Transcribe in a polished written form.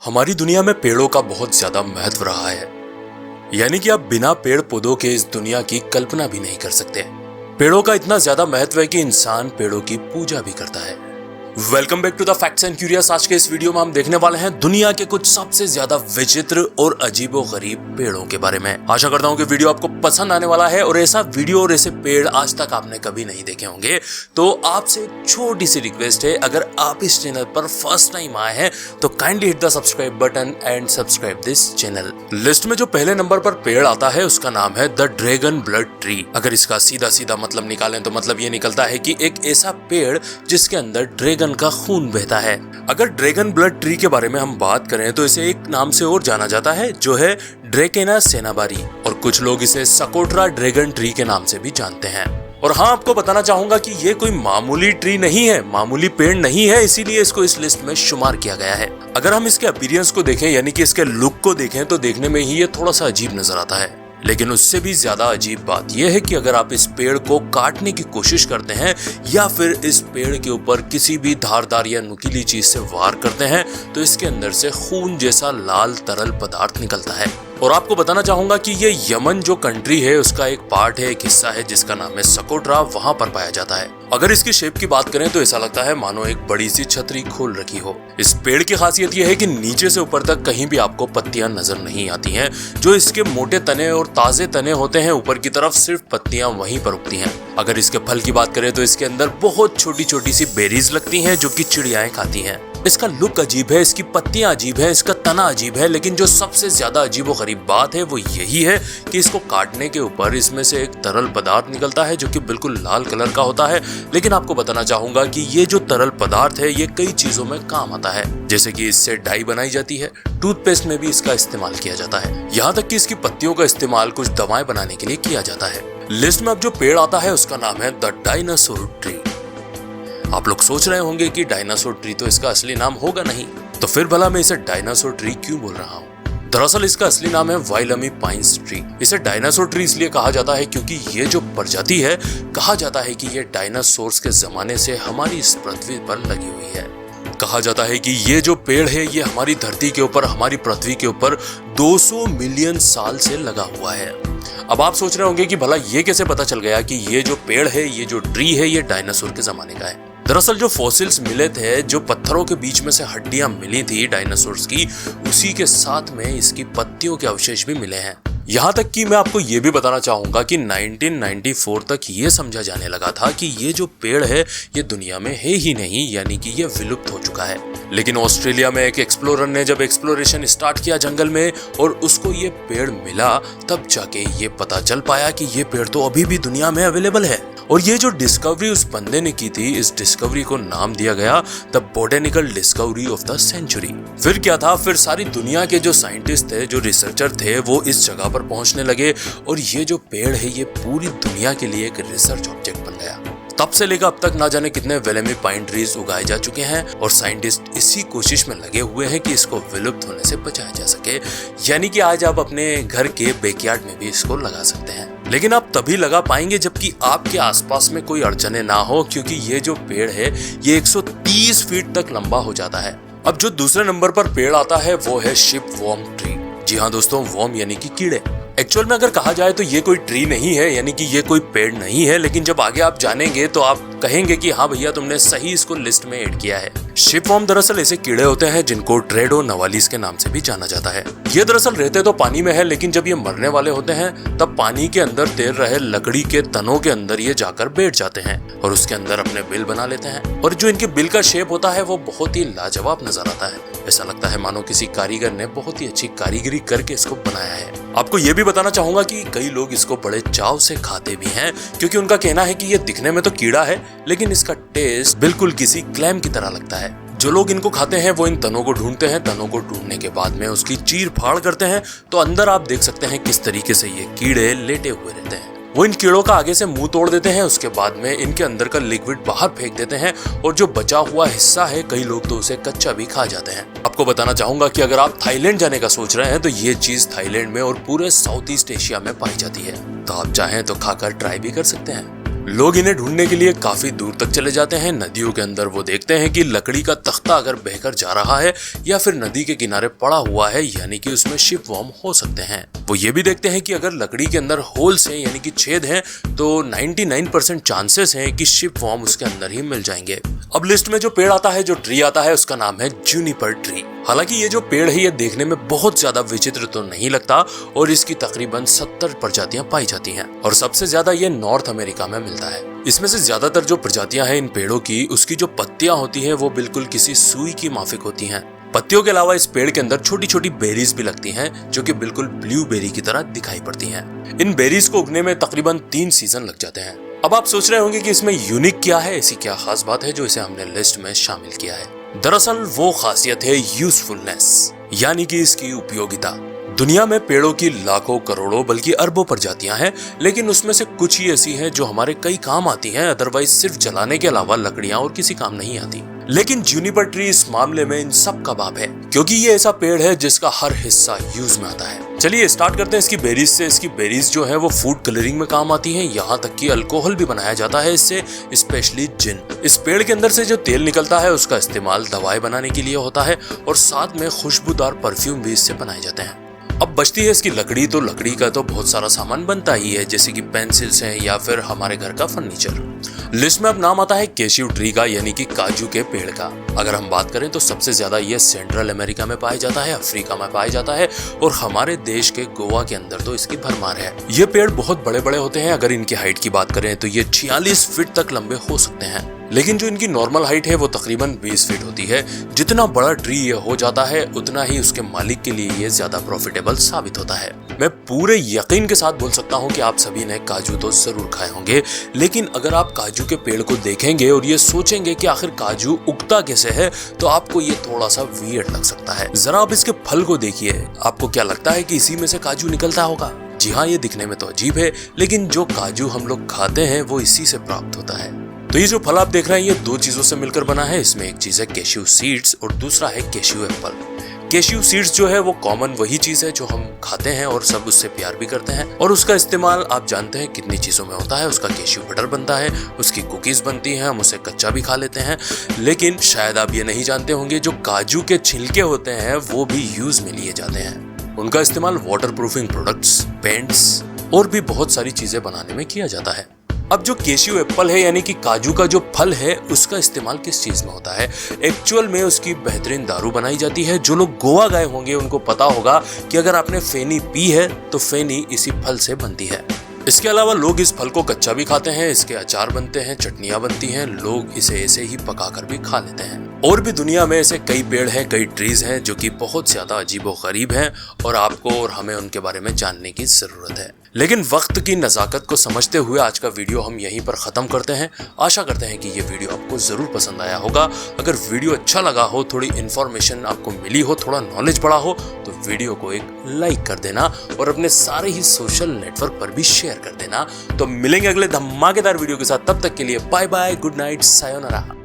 हमारी दुनिया में पेड़ों का बहुत ज्यादा महत्व रहा है। यानी कि आप बिना पेड़ पौधों के इस दुनिया की कल्पना भी नहीं कर सकते। पेड़ों का इतना ज्यादा महत्व है कि इंसान पेड़ों की पूजा भी करता है। Welcome back to the facts and curious. आज के इस वीडियो में हम देखने वाले हैं दुनिया के कुछ सबसे ज्यादा विचित्र और अजीबोगरीब पेड़ों के बारे में। आशा करता हूं कि वीडियो आपको पसंद आने वाला है और ऐसा वीडियो और ऐसे पेड़ आज तक आपने कभी नहीं देखे होंगे। तो आपसे एक छोटी सी रिक्वेस्ट है, अगर आप इस चैनल पर फर्स्ट टाइम आए हैं तो kindly hit the subscribe button and subscribe this channel. List में जो पहले नंबर पर पेड़ आता है उसका नाम है द ड्रैगन ब्लड ट्री। अगर इसका सीधा सीधा मतलब निकालें तो मतलब ये निकलता है कि एक ऐसा पेड़ जिसके अंदर ड्रैगन का खून बहता है। अगर ड्रैगन ब्लड ट्री के बारे में हम बात करें तो इसे एक नाम से और जाना जाता है जो है ड्रैकेना सेनाबारी, और कुछ लोग इसे सकोट्रा ड्रैगन ट्री के नाम से भी जानते हैं। और हाँ, आपको बताना चाहूंगा कि ये कोई मामूली ट्री नहीं है, मामूली पेड़ नहीं है, इसीलिए इसको इस लिस्ट में शुमार किया गया है। अगर हम इसके अपीयरेंस को देखें यानी कि इसके लुक को देखें तो देखने में ही ये थोड़ा सा अजीब नजर आता है, लेकिन उससे भी ज्यादा अजीब बात यह है कि अगर आप इस पेड़ को काटने की कोशिश करते हैं या फिर इस पेड़ के ऊपर किसी भी धारदार या नुकीली चीज से वार करते हैं तो इसके अंदर से खून जैसा लाल तरल पदार्थ निकलता है। और आपको बताना चाहूंगा कि ये यमन जो कंट्री है उसका एक पार्ट है, एक हिस्सा है जिसका नाम है सकोट्रा, वहां पर पाया जाता है। अगर इसकी शेप की बात करें तो ऐसा लगता है मानो एक बड़ी सी छतरी खोल रखी हो। इस पेड़ की खासियत यह है कि नीचे से ऊपर तक कहीं भी आपको पत्तियां नजर नहीं आती हैं। जो इसके मोटे तने और ताजे तने होते हैं ऊपर की तरफ सिर्फ पत्तियां वहीं पर उगती हैं। अगर इसके फल की बात करें तो इसके अंदर बहुत छोटी छोटी सी बेरीज लगती हैं जो कि चिड़ियाएं खाती हैं। इसका लुक अजीब है, इसकी पत्तियां अजीब है, इसका तना अजीब है, लेकिन जो सबसे ज्यादा अजीबोगरीब बात है वो यही है कि इसको काटने के ऊपर इसमें से एक तरल पदार्थ निकलता है जो कि बिल्कुल लाल कलर का होता है। लेकिन आपको बताना चाहूंगा कि ये जो तरल पदार्थ है ये कई चीजों में काम आता है, जैसे कि इससे डाई बनाई जाती है, टूथपेस्ट में भी इसका इस्तेमाल किया जाता है, यहाँ तक कि इसकी पत्तियों का इस्तेमाल कुछ दवाएं बनाने के लिए किया जाता है। लिस्ट में अब जो पेड़ आता है उसका नाम है द डायनासोर ट्री। आप लोग सोच रहे होंगे कि डायनासोर ट्री तो इसका असली नाम होगा नहीं, तो फिर भला मैं इसे डायनासोर ट्री क्यों बोल रहा हूँ? दरअसल इसका असली नाम है वाइलमी पाइन्स ट्री। इसे डायनासोर ट्री इसलिए कहा जाता है क्योंकि ये जो प्रजाति है, कहा जाता है कि ये डायनासोर्स के जमाने से हमारी इस पृथ्वी पर लगी हुई है। कहा जाता है कि ये जो पेड़ है ये हमारी धरती के ऊपर, हमारी पृथ्वी के ऊपर 200 मिलियन साल से लगा हुआ है। अब आप सोच रहे होंगे कि भला ये कैसे पता चल गया कि ये जो पेड़ है, ये जो ट्री है, ये डायनासोर के जमाने का है। दरअसल जो फॉसिल्स मिले थे, जो पत्थरों के बीच में से हड्डियां मिली थी डायनासोर्स की, उसी के साथ में इसकी पत्तियों के अवशेष भी मिले हैं। यहाँ तक कि मैं आपको ये भी बताना चाहूंगा कि 1994 तक ये समझा जाने लगा था कि ये जो पेड़ है ये दुनिया में है ही नहीं, यानी कि ये विलुप्त हो चुका है। लेकिन ऑस्ट्रेलिया में एक एक्सप्लोरर ने जब एक्सप्लोरेशन स्टार्ट किया जंगल में और उसको ये पेड़ मिला, तब जाके ये पता चल पाया कि ये पेड़ तो अभी भी दुनिया में अवेलेबल है। और ये जो डिस्कवरी उस बंदे ने की थी, इस डिस्कवरी को नाम दिया गया the botanical discovery of the century. फिर क्या था, फिर सारी दुनिया के जो साइंटिस्ट थे, जो रिसर्चर थे, वो इस जगह पर पहुंचने लगे और ये जो पेड़ है ये पूरी दुनिया के लिए एक रिसर्च ऑब्जेक्ट बन गया। तब से लेकर अब तक ना जाने कितने वेलेमी पाइन ट्रीज उगाए जा चुके हैं और साइंटिस्ट इसी कोशिश में लगे हुए हैं कि इसको विलुप्त होने से बचाया जा सके। यानी कि आज आप अपने घर के बैकयार्ड में भी इसको लगा सकते हैं, लेकिन आप तभी लगा पाएंगे जबकि आपके आसपास में कोई अड़चने ना हो, क्योंकि ये जो पेड़ है ये 130 फीट तक लंबा हो जाता है। अब जो दूसरे नंबर पर पेड़ आता है वो है शिप वॉर्म ट्री। जी हाँ दोस्तों, वॉर्म यानी कि कीड़े। एक्चुअल में अगर कहा जाए तो ये कोई ट्री नहीं है, यानी कि ये कोई पेड़ नहीं है, लेकिन जब आगे आप जानेंगे तो आप कहेंगे कि हाँ भैया तुमने सही इसको लिस्ट में ऐड किया है। शिपवॉर्म दरअसल ऐसे कीड़े होते हैं जिनको ट्रेडो नवालिस के नाम से भी जाना जाता है। ये दरअसल रहते तो पानी में है, लेकिन जब ये मरने वाले होते हैं तब पानी के अंदर तैर रहे लकड़ी के तनों के अंदर ये जाकर बैठ जाते हैं और उसके अंदर अपने बिल बना लेते हैं। और जो इनके बिल का शेप होता है वो बहुत ही लाजवाब नजर आता है। ऐसा लगता है मानो किसी कारीगर ने बहुत ही अच्छी कारीगरी करके इसको बनाया है। आपको ये भी बताना चाहूंगा कि कई लोग इसको बड़े चाव से खाते भी हैं, क्योंकि उनका कहना है कि ये दिखने में तो कीड़ा है लेकिन इसका टेस्ट बिल्कुल किसी क्लैम की तरह लगता है। जो लोग इनको खाते हैं वो इन तनों को ढूंढते हैं, तनों को ढूंढने के बाद में उसकी चीर फाड़ करते हैं, तो अंदर आप देख सकते हैं किस तरीके से ये कीड़े लेटे हुए रहते हैं। वो इन कीड़ों का आगे से मुंह तोड़ देते हैं, उसके बाद में इनके अंदर का लिक्विड बाहर फेंक देते हैं और जो बचा हुआ हिस्सा है कई लोग तो उसे कच्चा भी खा जाते हैं। आपको बताना चाहूंगा कि अगर आप थाईलैंड जाने का सोच रहे हैं तो ये चीज थाईलैंड में और पूरे साउथ ईस्ट एशिया में पाई जाती है, तो आप चाहें तो खाकर ट्राई भी कर सकते हैं। लोग इन्हें ढूंढने के लिए काफी दूर तक चले जाते हैं। नदियों के अंदर वो देखते हैं कि लकड़ी का तख्ता अगर बहकर जा रहा है या फिर नदी के किनारे पड़ा हुआ है, यानी कि उसमें शिप वॉर्म हो सकते हैं। वो ये भी देखते हैं कि अगर लकड़ी के अंदर होल्स हैं यानी कि छेद हैं तो 99% चांसेस हैं कि शिप वॉर्म उसके अंदर ही मिल जाएंगे। अब लिस्ट में जो पेड़ आता है, जो ट्री आता है, उसका नाम है जूनिपर ट्री। हालांकि ये जो पेड़ है ये देखने में बहुत ज्यादा विचित्र तो नहीं लगता और इसकी तकरीबन 70 प्रजातियां पाई जाती हैं और सबसे ज्यादा ये नॉर्थ अमेरिका में मिलता है। इसमें से ज्यादातर जो प्रजातियां हैं इन पेड़ों की, उसकी जो पत्तियां होती हैं वो बिल्कुल किसी सुई की माफिक होती हैं। पत्तियों के अलावा इस पेड़ के अंदर छोटी छोटी बेरीज भी लगती हैं जो कि बिल्कुल ब्लूबेरी की तरह दिखाई पड़ती हैं। इन बेरीज को उगने में तकरीबन 3 सीजन लग जाते हैं। अब आप सोच रहे होंगे कि इसमें यूनिक क्या है, ऐसी क्या खास बात है जो इसे हमने लिस्ट में शामिल किया है। दरअसल वो खासियत है यूजफुलनेस, यानी कि इसकी उपयोगिता। दुनिया में पेड़ों की लाखों करोड़ों बल्कि अरबों प्रजातियां हैं, लेकिन उसमें से कुछ ही ऐसी हैं जो हमारे कई काम आती हैं, अदरवाइज सिर्फ जलाने के अलावा लकड़ियां और किसी काम नहीं आती। लेकिन जूनिपर ट्री इस मामले में इन सब का बाप है, क्योंकि ये ऐसा पेड़ है जिसका हर हिस्सा यूज में आता है। चलिए स्टार्ट करते हैं इसकी बेरीज से। इसकी बेरीज जो है वो फूड कलरिंग में काम आती हैं, यहाँ तक कि अल्कोहल भी बनाया जाता है इससे, स्पेशली जिन। इस पेड़ के अंदर से जो तेल निकलता है उसका इस्तेमाल दवाएं बनाने के लिए होता है और साथ में खुशबूदार परफ्यूम भी इससे बनाए जाते हैं। अब बचती है इसकी लकड़ी। तो लकड़ी का तो बहुत सारा सामान बनता ही है, जैसे कि पेंसिल्स हैं या फिर हमारे घर का फर्नीचर। लिस्ट में अब नाम आता है कैश्यू ट्री का, यानी कि काजू के पेड़ का। अगर हम बात करें तो सबसे ज्यादा ये सेंट्रल अमेरिका में पाया जाता है, अफ्रीका में पाया जाता है और हमारे देश के गोवा के अंदर तो इसकी भरमार है। ये पेड़ बहुत बड़े बड़े होते हैं। अगर इनकी हाइट की बात करें तो ये 46 फीट तक लंबे हो सकते हैं, लेकिन जो इनकी नॉर्मल हाइट है वो तकरीबन 20 फीट होती है। जितना बड़ा ट्री ये हो जाता है उतना ही उसके मालिक के लिए ये ज्यादा प्रॉफिटेबल साबित होता है। मैं पूरे यकीन के साथ बोल सकता हूँ कि आप सभी ने काजू तो जरूर खाए होंगे, लेकिन अगर आप काजू के पेड़ को देखेंगे और ये सोचेंगे कि आखिर काजू उगता कैसे है तो आपको ये थोड़ा सा वियर्ड लग सकता है। जरा आप इसके फल को देखिए, आपको क्या लगता है कि इसी में से काजू निकलता होगा? जी हाँ, ये दिखने में तो अजीब है, लेकिन जो काजू हम लोग खाते हैं वो इसी से प्राप्त होता है। तो ये जो फल आप देख रहे हैं ये 2 चीजों से मिलकर बना है। इसमें एक चीज है कैश्यू सीड्स और दूसरा है कैश्यू एप्पल। कैश्यू सीड्स जो है वो कॉमन वही चीज है जो हम खाते हैं और सब उससे प्यार भी करते हैं, और उसका इस्तेमाल आप जानते हैं कितनी चीजों में होता है। उसका कैश्यू बटर बनता है, उसकी कुकीज बनती हैं, हम उसे कच्चा भी खा लेते हैं। लेकिन शायद आप ये नहीं जानते होंगे जो काजू के छिलके होते हैं वो भी यूज में लिए जाते हैं। उनका इस्तेमाल वाटर प्रूफिंग प्रोडक्ट्स, पेंट्स और भी बहुत सारी चीजें बनाने में किया जाता है। अब जो कैश्यू एप्पल है यानी कि काजू का जो फल है उसका इस्तेमाल किस चीज में होता है? एक्चुअल में उसकी बेहतरीन दारू बनाई जाती है। जो लोग गोवा गए होंगे उनको पता होगा कि अगर आपने फेनी पी है तो फेनी इसी फल से बनती है। इसके अलावा लोग इस फल को कच्चा भी खाते हैं, इसके अचार बनते हैं, चटनियां बनती हैं, लोग इसे ऐसे ही पकाकर भी खा लेते हैं। और भी दुनिया में ऐसे कई पेड़ हैं, कई ट्रीज हैं जो कि बहुत ज्यादा अजीबोगरीब हैं और आपको और हमें उनके बारे में जानने की जरूरत है। लेकिन वक्त की नज़ाकत को समझते हुए आज का वीडियो हम यहीं पर ख़त्म करते हैं। आशा करते हैं कि ये वीडियो आपको ज़रूर पसंद आया होगा। अगर वीडियो अच्छा लगा हो, थोड़ी इन्फॉर्मेशन आपको मिली हो, थोड़ा नॉलेज बढ़ा हो तो वीडियो को एक लाइक कर देना और अपने सारे ही सोशल नेटवर्क पर भी शेयर कर देना। तो मिलेंगे अगले धमाकेदार वीडियो के साथ, तब तक के लिए bye bye, good night, sayonara.